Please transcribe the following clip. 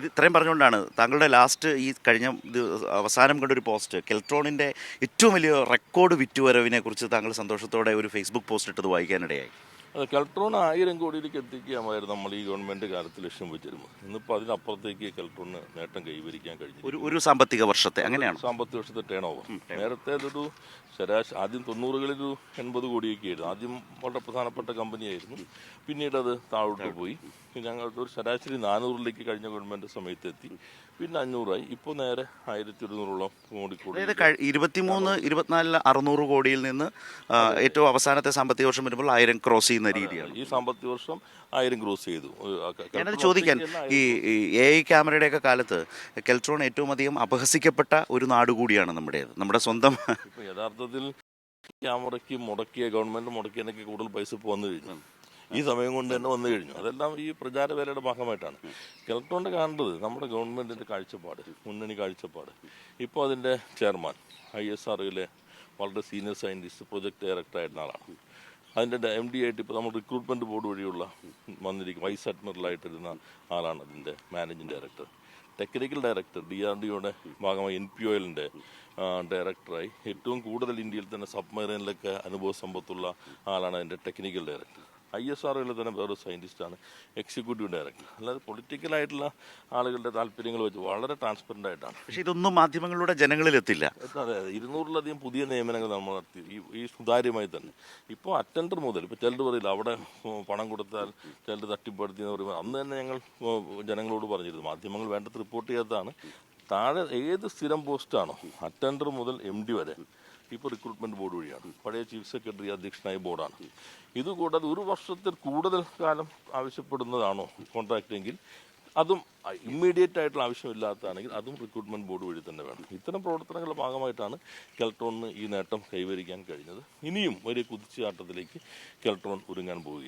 ഇത് ഇത്രയും പറഞ്ഞുകൊണ്ടാണ് താങ്കളുടെ ലാസ്റ്റ് ഈ കഴിഞ്ഞ ഇത് അവസാനം കണ്ടൊരു പോസ്റ്റ് കെൽട്രോണിൻ്റെ ഏറ്റവും വലിയ റെക്കോർഡ് വിറ്റുവരവിനെ കുറിച്ച് താങ്കൾ സന്തോഷത്തോടെ ഒരു ഫേസ്ബുക്ക് പോസ്റ്റ് ഇട്ടത് വായിക്കാനിടയായി. അത് കെൽട്രോൺ 1000 കോടിയിലേക്ക് എത്തിക്കാമായിരുന്നു നമ്മൾ ഈ ഗവൺമെന്റ് കാലത്ത് ലക്ഷ്യം വെച്ചിരുന്നത്. ഇന്നിപ്പോൾ അതിനപ്പുറത്തേക്ക് കെൽട്രോണിന് നേട്ടം കൈവരിക്കാൻ കഴിഞ്ഞു. ഒരു സാമ്പത്തിക വർഷത്തെ അങ്ങനെയാണ് സാമ്പത്തിക വർഷത്തെ ടേൺ ഓവർ നേരത്തെ അതൊരു ആദ്യം 90കളിൽ ഒരു 80 കോടിയൊക്കെ ആയിരുന്നു. ആദ്യം വളരെ പ്രധാനപ്പെട്ട കമ്പനിയായിരുന്നു. പിന്നീട് അത് താഴോട്ട് പോയി. ഞങ്ങൾക്ക് ഒരു ശരാശരി 400ലേക്ക് കഴിഞ്ഞ ഗവൺമെന്റ് സമയത്ത് എത്തി. പിന്നെ 500ആയി. ഇപ്പോൾ നേരെ 1100ഓളം കോടി. അതായത് 23-24 600 കോടിയിൽ നിന്ന് ഏറ്റവും അവസാനത്തെ സാമ്പത്തിക വർഷം വരുമ്പോൾ 1000 ക്രോസ് ചെയ്യുന്ന രീതിയാണ്. ഈ സാമ്പത്തിക വർഷം 1000 ക്രോസ് ചെയ്തു. ഞാനത് ചോദിക്കാൻ, ഈ AI ക്യാമറയുടെയൊക്കെ കാലത്ത് കെൽട്രോൺ ഏറ്റവും അധികം അപഹസിക്കപ്പെട്ട ഒരു നാട് കൂടിയാണ് നമ്മുടെ സ്വന്തം. ഇപ്പൊ യഥാർത്ഥത്തിൽ ക്യാമറയ്ക്ക് ഗവൺമെന്റ് മുടക്കിയതിനൊക്കെ കൂടുതൽ പൈസ ഇപ്പോൾ വന്നു കഴിഞ്ഞു. ഈ സമയം കൊണ്ട് തന്നെ വന്നു കഴിഞ്ഞു. അതെല്ലാം ഈ പ്രചാരവേലയുടെ ഭാഗമായിട്ടാണ്. കെൽട്രോണിന്റെ കാണേണ്ടത് നമ്മുടെ ഗവൺമെന്റിന്റെ കാഴ്ചപ്പാട്, മുന്നണി കാഴ്ചപ്പാട്. ഇപ്പോൾ അതിന്റെ ചെയർമാൻ ISROയിലെ വളരെ സീനിയർ സയന്റിസ്റ്റ്, പ്രൊജക്ട് ഡയറക്ടർ ആയിരുന്ന ആളാണ്. അതിൻ്റെ MD ആയിട്ട് ഇപ്പോൾ നമ്മൾ റിക്രൂട്ട്മെന്റ് ബോർഡ് വഴിയുള്ള വന്നിരിക്കും വൈസ് അഡ്മിറലായിട്ടിരുന്ന ആളാണ് അതിൻ്റെ മാനേജിംഗ് ഡയറക്ടർ. ടെക്നിക്കൽ ഡയറക്ടർ DRDOയുടെ ഭാഗമായി NPOLന്റെ ഡയറക്ടറായി ഏറ്റവും കൂടുതൽ ഇന്ത്യയിൽ തന്നെ സബ്മറൈനിലൊക്കെ അനുഭവ സമ്പത്തുള്ള ആളാണ് അതിൻ്റെ ടെക്നിക്കൽ ഡയറക്ടർ. ISROയിലെ തന്നെ വേറൊരു സയൻറ്റിസ്റ്റാണ് എക്സിക്യൂട്ടീവ് ഡയറക്ടർ. അല്ലാതെ പൊളിറ്റിക്കലായിട്ടുള്ള ആളുകളുടെ താല്പര്യങ്ങൾ വെച്ച് വളരെ ട്രാൻസ്പെറൻ്റ് ആയിട്ടാണ്. പക്ഷേ ഇതൊന്നും മാധ്യമങ്ങളുടെ ജനങ്ങളിലെത്തില്ല. അതെ, 200-ലധികം പുതിയ നിയമനങ്ങൾ നമ്മൾ നടത്തി ഈ സുതാര്യമായി തന്നെ. ഇപ്പോൾ അറ്റൻഡർ മുതൽ ഇപ്പോൾ ചിലർ പറയില്ല അവിടെ പണം കൊടുത്താൽ ചിലർ തട്ടിപ്പെടുത്തി എന്ന് പറയുമ്പോൾ അന്ന് തന്നെ ഞങ്ങൾ ജനങ്ങളോട് പറഞ്ഞിരുന്നു. മാധ്യമങ്ങൾ വേണ്ടത് റിപ്പോർട്ട് ചെയ്യാത്തതാണ്. താഴെ ഏത് സ്ഥിരം പോസ്റ്റാണോ അറ്റൻഡർ മുതൽ MD വരെ ഇപ്പോൾ റിക്രൂട്ട്മെന്റ് ബോർഡ് വഴിയാണ്. പഴയ ചീഫ് സെക്രട്ടറി അധ്യക്ഷനായ ബോർഡാണ്. ഇതുകൂടാതെ 1 വർഷത്തിൽ കൂടുതൽ കാലം ആവശ്യപ്പെടുന്നതാണോ കോൺട്രാക്റ്റ് എങ്കിൽ അതും ഇമ്മീഡിയറ്റ് ആയിട്ടുള്ള ആവശ്യമില്ലാത്തതാണെങ്കിൽ അതും റിക്രൂട്ട്മെന്റ് ബോർഡ് വഴി തന്നെ വേണം. ഇത്തരം പ്രവർത്തനങ്ങളുടെ ഭാഗമായിട്ടാണ് കെൽട്രോണിന് ഈ നേട്ടം കൈവരിക്കാൻ കഴിഞ്ഞത്. ഇനിയും വലിയ കുതിച്ചുചാട്ടത്തിലേക്ക് കെൽട്രോൺ ഒരുങ്ങാൻ പോവുകയാണ്.